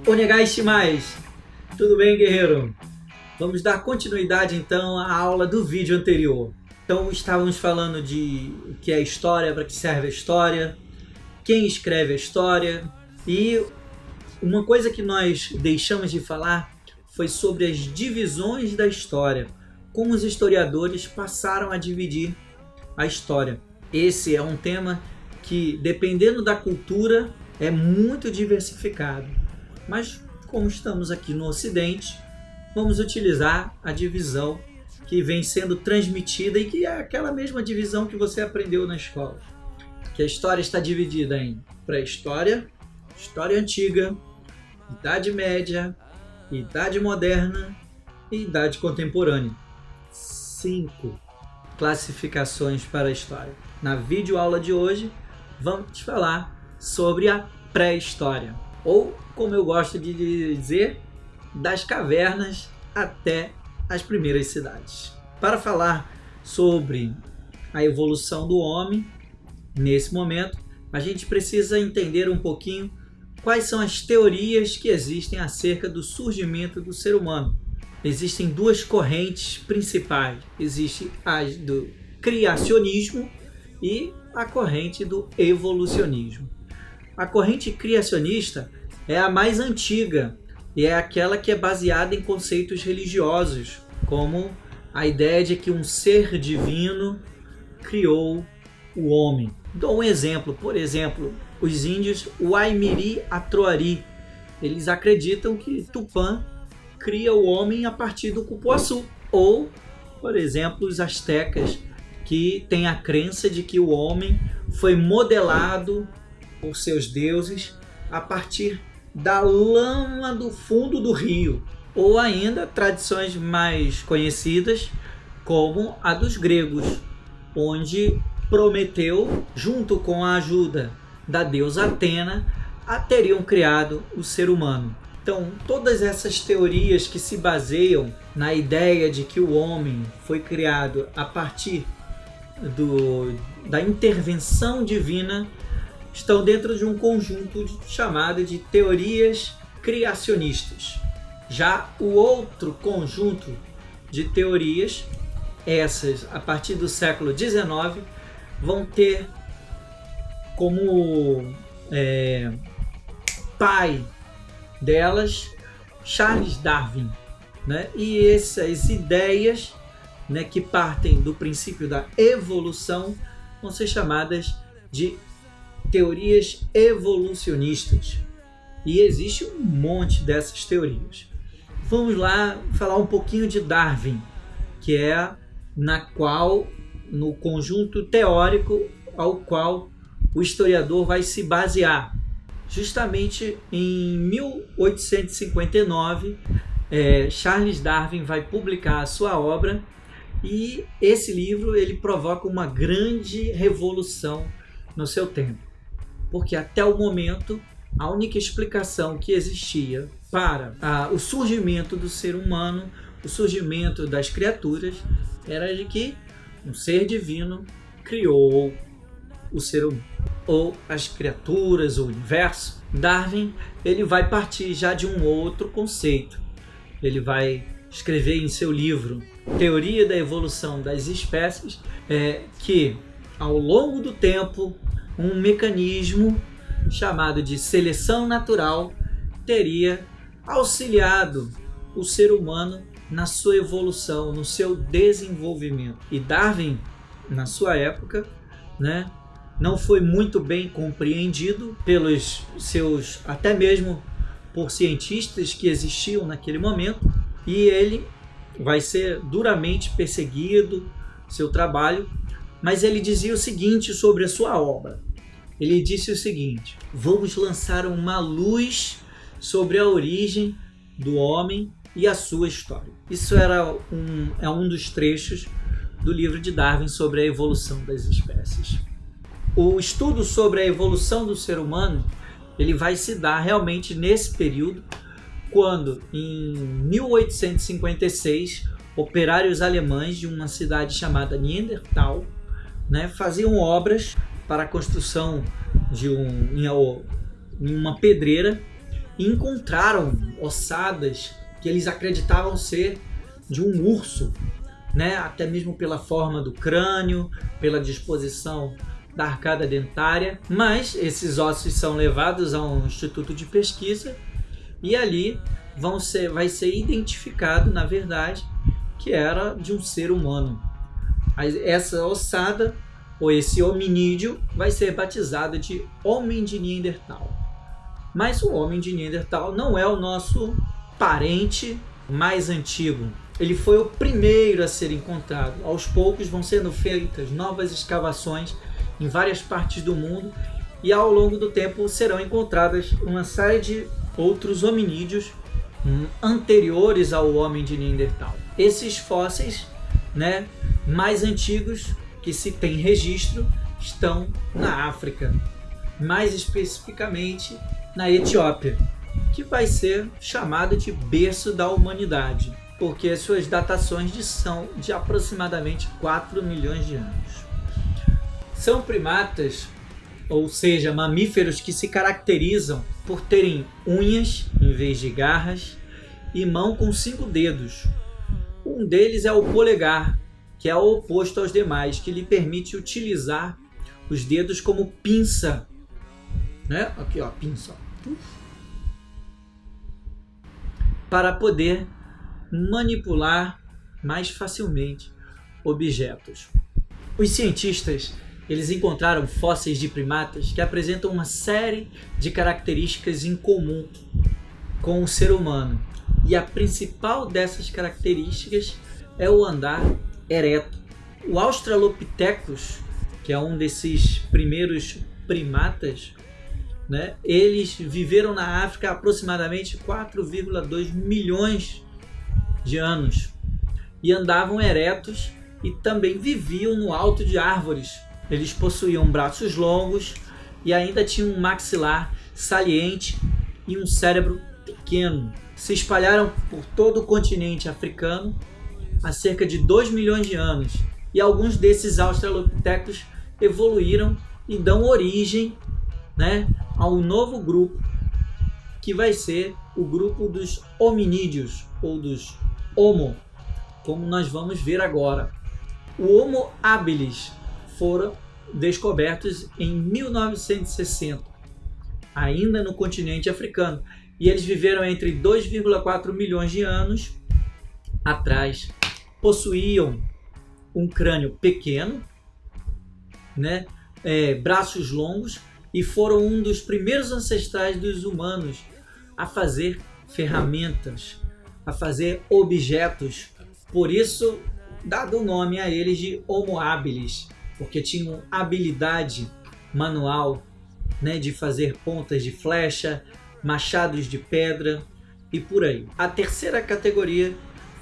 Onegai Shimais, tudo bem, guerreiro? Vamos dar continuidade então à aula do vídeo anterior. Então estávamos falando de o que é história, para que serve a história, quem escreve a história, e uma coisa que nós deixamos de falar foi sobre as divisões da história, como os historiadores passaram a dividir a história. Esse é um tema que, dependendo da cultura, é muito diversificado. Mas, como estamos aqui no Ocidente, vamos utilizar a divisão que vem sendo transmitida e que é aquela mesma divisão que você aprendeu na escola. Que a história está dividida em pré-história, história antiga, idade média, idade moderna e idade contemporânea. 5 classificações para a história. Na videoaula de hoje, vamos falar sobre a pré-história, ou, como eu gosto de dizer, das cavernas até as primeiras cidades. Para falar sobre a evolução do homem, nesse momento, a gente precisa entender um pouquinho quais são as teorias que existem acerca do surgimento do ser humano. Existem duas correntes principais. Existe a do criacionismo e a corrente do evolucionismo. A corrente criacionista é a mais antiga e é aquela que é baseada em conceitos religiosos, como a ideia de que um ser divino criou o homem. Dou um exemplo, por exemplo, os índios Waimiri Atroari, eles acreditam que Tupã cria o homem a partir do cupuaçu. Ou, por exemplo, os astecas, que têm a crença de que o homem foi modelado por seus deuses a partir da lama do fundo do rio. Ou ainda tradições mais conhecidas, como a dos gregos, onde Prometeu, junto com a ajuda da deusa Atena, teriam criado o ser humano. Então, todas essas teorias que se baseiam na ideia de que o homem foi criado a partir da intervenção divina estão dentro de um conjunto chamado de teorias criacionistas. Já o outro conjunto de teorias, essas a partir do século XIX, vão ter como pai delas Charles Darwin, né? E essas ideias, né, que partem do princípio da evolução vão ser chamadas de teorias evolucionistas. E existe um monte dessas teorias. Vamos lá falar um pouquinho de Darwin, que é no conjunto teórico ao qual o historiador vai se basear. Justamente em 1859, Charles Darwin vai publicar a sua obra, e esse livro ele provoca uma grande revolução no seu tempo, porque até o momento a única explicação que existia para o surgimento do ser humano, o surgimento das criaturas, era de que um ser divino criou o ser humano, ou as criaturas, o universo. Darwin ele vai partir já de um outro conceito. Ele vai escrever em seu livro Teoria da Evolução das Espécies que, ao longo do tempo, um mecanismo chamado de seleção natural teria auxiliado o ser humano na sua evolução, no seu desenvolvimento. E Darwin, na sua época, né, não foi muito bem compreendido pelos seus, até mesmo por cientistas que existiam naquele momento, e ele vai ser duramente perseguido, seu trabalho, mas ele dizia o seguinte sobre a sua obra. Ele disse o seguinte: vamos lançar uma luz sobre a origem do homem e a sua história. Isso é um dos trechos do livro de Darwin sobre a evolução das espécies. O estudo sobre a evolução do ser humano ele vai se dar realmente nesse período, quando em 1856 operários alemães de uma cidade chamada Neandertal, né, faziam obras para a construção de uma pedreira, e encontraram ossadas que eles acreditavam ser de um urso, né? Até mesmo pela forma do crânio, pela disposição da arcada dentária. Mas esses ossos são levados a um instituto de pesquisa e ali vai ser identificado, na verdade, que era de um ser humano. Essa ossada, ou esse hominídeo, vai ser batizado de Homem de Neandertal. Mas o Homem de Neandertal não é o nosso parente mais antigo. Ele foi o primeiro a ser encontrado. Aos poucos vão sendo feitas novas escavações em várias partes do mundo e ao longo do tempo serão encontradas uma série de outros hominídeos anteriores ao Homem de Neandertal. Esses fósseis, né, mais antigos que se tem registro estão na África, mais especificamente na Etiópia, que vai ser chamado de berço da humanidade, porque suas datações são de aproximadamente 4 milhões de anos. São primatas, ou seja, mamíferos que se caracterizam por terem unhas em vez de garras e mão com 5 dedos. Um deles é o polegar, que é o oposto aos demais, que lhe permite utilizar os dedos como pinça, né? Aqui, ó, pinça, para poder manipular mais facilmente objetos. Os cientistas, eles encontraram fósseis de primatas que apresentam uma série de características em comum com o ser humano. E a principal dessas características é o andar ereto. O Australopithecus, que é um desses primeiros primatas, né, eles viveram na África há aproximadamente 4,2 milhões de anos e andavam eretos e também viviam no alto de árvores. Eles possuíam braços longos e ainda tinham um maxilar saliente e um cérebro pequeno. Se espalharam por todo o continente africano há cerca de 2 milhões de anos e alguns desses australopithecus evoluíram e dão origem, né, a um novo grupo que vai ser o grupo dos hominídeos ou dos Homo, como nós vamos ver agora. O Homo habilis foram descobertos em 1960, ainda no continente africano, e eles viveram entre 2,4 milhões de anos atrás. Possuíam um crânio pequeno, né, braços longos, e foram um dos primeiros ancestrais dos humanos a fazer ferramentas, a fazer objetos. Por isso, dado o nome a eles de Homo habilis, porque tinham habilidade manual, né, de fazer pontas de flecha, machados de pedra e por aí. A terceira categoria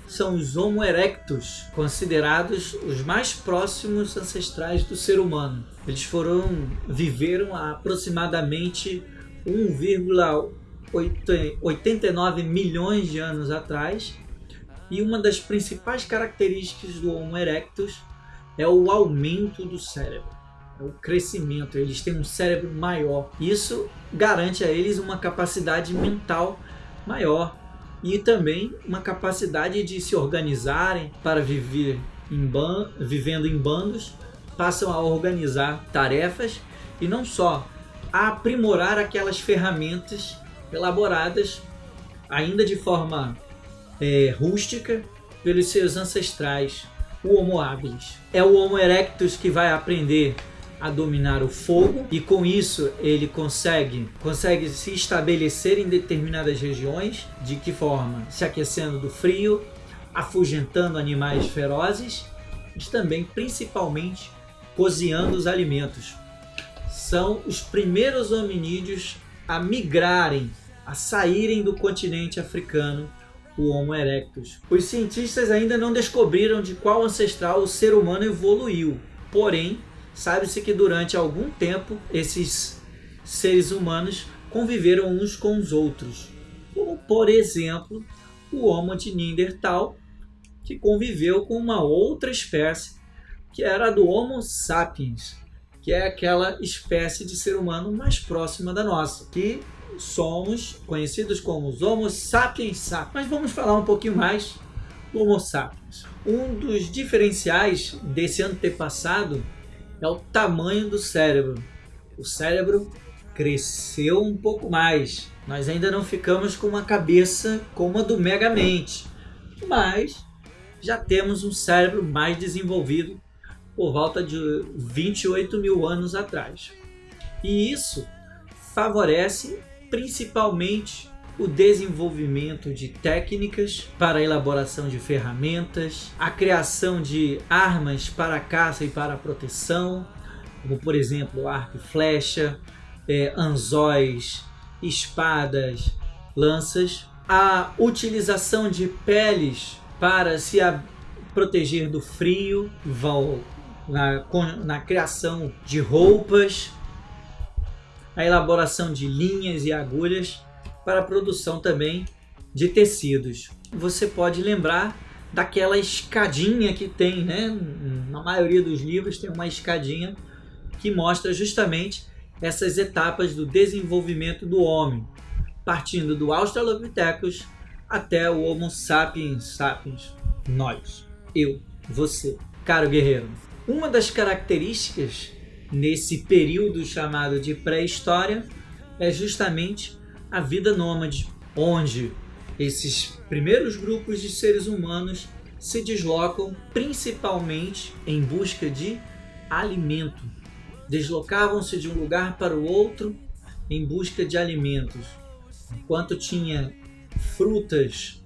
são os Homo erectus, considerados os mais próximos ancestrais do ser humano. Eles viveram há aproximadamente 1,89 milhões de anos atrás, e uma das principais características do Homo erectus é o aumento do cérebro, é o crescimento. Eles têm um cérebro maior. Isso garante a eles uma capacidade mental maior e também uma capacidade de se organizarem para vivendo em bandos, passam a organizar tarefas e não só a aprimorar aquelas ferramentas elaboradas ainda de forma rústica pelos seus ancestrais, o Homo habilis. É o Homo erectus que vai aprender a dominar o fogo e com isso ele consegue se estabelecer em determinadas regiões. De que forma? Se aquecendo do frio, afugentando animais ferozes, mas também principalmente cozinhando os alimentos. São os primeiros hominídeos a migrarem, a saírem do continente africano, o Homo erectus. Os cientistas ainda não descobriram de qual ancestral o ser humano evoluiu, porém sabe-se que durante algum tempo esses seres humanos conviveram uns com os outros, como por exemplo o Homo de Neandertal, que conviveu com uma outra espécie que era a do Homo sapiens, que é aquela espécie de ser humano mais próxima da nossa, que somos conhecidos como os Homo sapiens sapiens. Mas vamos falar um pouquinho mais do Homo sapiens. Um dos diferenciais desse antepassado é o tamanho do cérebro. O cérebro cresceu um pouco mais. Nós ainda não ficamos com uma cabeça como a do Megamente, mas já temos um cérebro mais desenvolvido por volta de 28 mil anos atrás. E isso favorece principalmente o desenvolvimento de técnicas para a elaboração de ferramentas, a criação de armas para a caça e para a proteção, como por exemplo arco e flecha, anzóis, espadas, lanças, a utilização de peles para se proteger do frio, na criação de roupas, a elaboração de linhas e agulhas para a produção também de tecidos. Você pode lembrar daquela escadinha que tem, né? Na maioria dos livros tem uma escadinha que mostra justamente essas etapas do desenvolvimento do homem, partindo do Australopithecus até o Homo sapiens sapiens, nós, eu, você, caro guerreiro. Uma das características nesse período chamado de pré-história é justamente a vida nômade, onde esses primeiros grupos de seres humanos se deslocam principalmente em busca de alimento. Deslocavam-se de um lugar para o outro em busca de alimentos. Enquanto tinha frutas,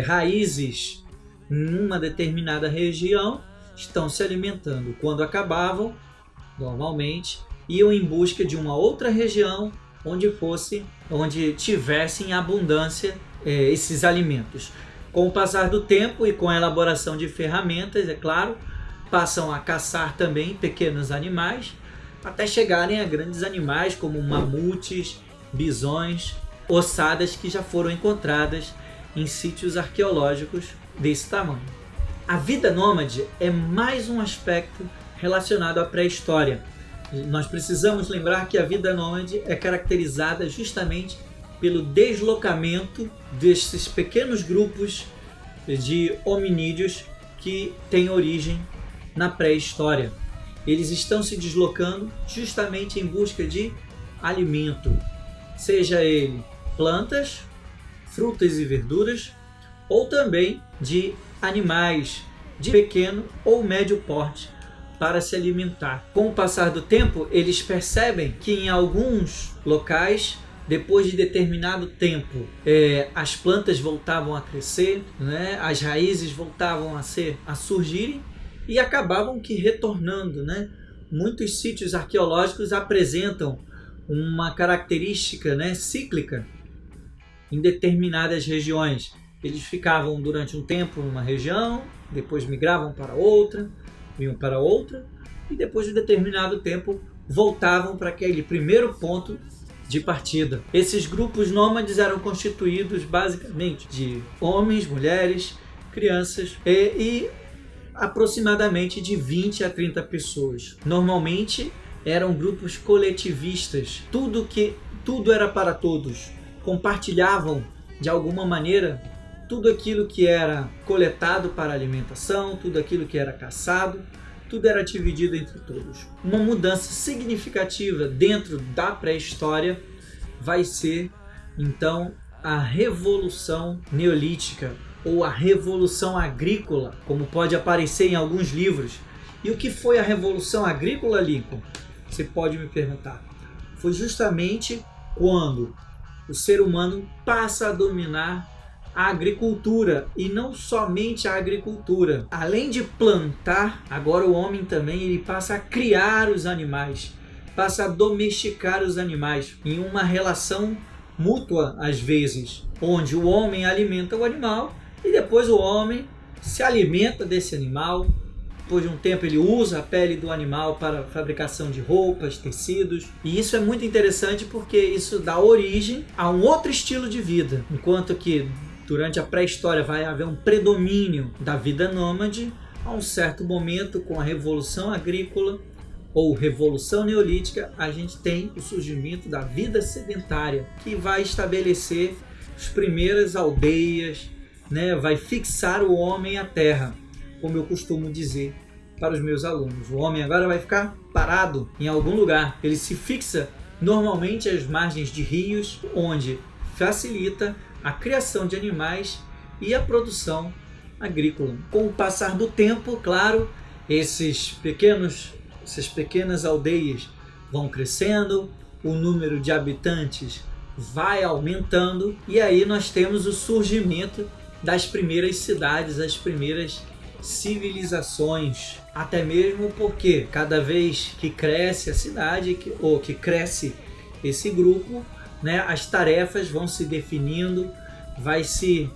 raízes numa determinada região, estão se alimentando. Quando acabavam, normalmente, iam em busca de uma outra região onde tivessem abundância esses alimentos. Com o passar do tempo e com a elaboração de ferramentas, é claro, passam a caçar também pequenos animais, até chegarem a grandes animais como mamutes, bisões, ossadas que já foram encontradas em sítios arqueológicos desse tamanho. A vida nômade é mais um aspecto relacionado à pré-história. Nós precisamos lembrar que a vida nômade é caracterizada justamente pelo deslocamento desses pequenos grupos de hominídeos que têm origem na pré-história. Eles estão se deslocando justamente em busca de alimento, seja ele plantas, frutas e verduras, ou também de animais de pequeno ou médio porte para se alimentar. Com o passar do tempo, eles percebem que em alguns locais, depois de determinado tempo, as plantas voltavam a crescer, né? As raízes voltavam a surgirem e acabavam que retornando, né? Muitos sítios arqueológicos apresentam uma característica, né, cíclica em determinadas regiões. Eles ficavam durante um tempo numa região, depois migravam para outra, vinham para outra, e depois de determinado tempo voltavam para aquele primeiro ponto de partida. Esses grupos nômades eram constituídos basicamente de homens, mulheres, crianças e aproximadamente de 20 a 30 pessoas. Normalmente eram grupos coletivistas, tudo era para todos, compartilhavam de alguma maneira tudo aquilo que era coletado para alimentação, tudo aquilo que era caçado, tudo era dividido entre todos. Uma mudança significativa dentro da pré-história vai ser, então, a Revolução Neolítica ou a Revolução Agrícola, como pode aparecer em alguns livros. E o que foi a Revolução Agrícola, Lincoln? Você pode me perguntar. Foi justamente quando o ser humano passa a dominar a agricultura, e não somente a agricultura. Além de plantar, agora o homem também ele passa a criar os animais, passa a domesticar os animais em uma relação mútua às vezes, onde o homem alimenta o animal e depois o homem se alimenta desse animal. Depois de um tempo ele usa a pele do animal para a fabricação de roupas, tecidos. E isso é muito interessante porque isso dá origem a um outro estilo de vida. Enquanto que durante a pré-história vai haver um predomínio da vida nômade, a um certo momento, com a Revolução Agrícola, ou Revolução Neolítica, a gente tem o surgimento da vida sedentária, que vai estabelecer as primeiras aldeias, né? Vai fixar o homem à terra, como eu costumo dizer para os meus alunos. O homem agora vai ficar parado em algum lugar. Ele se fixa normalmente às margens de rios, onde facilita a criação de animais e a produção agrícola. Com o passar do tempo, claro, essas pequenas aldeias vão crescendo, o número de habitantes vai aumentando, e aí nós temos o surgimento das primeiras cidades, as primeiras civilizações. Até mesmo porque cada vez que cresce a cidade, ou que cresce esse grupo, né, as tarefas vão se definindo, vai se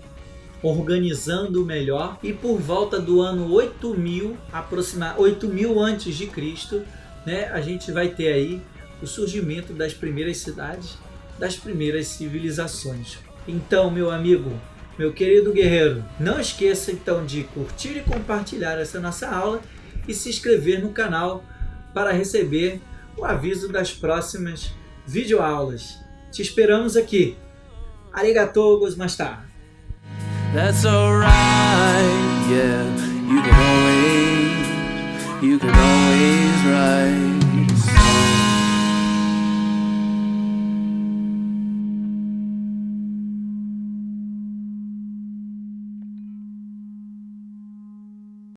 organizando melhor, e por volta do ano 8000 antes de Cristo, né, a gente vai ter aí o surgimento das primeiras cidades, das primeiras civilizações. Então, meu amigo, meu querido guerreiro, não esqueça então de curtir e compartilhar essa nossa aula e se inscrever no canal para receber o aviso das próximas videoaulas. Te esperamos aqui. Arigatou gozaimasu. That's alright, yeah. You can always write.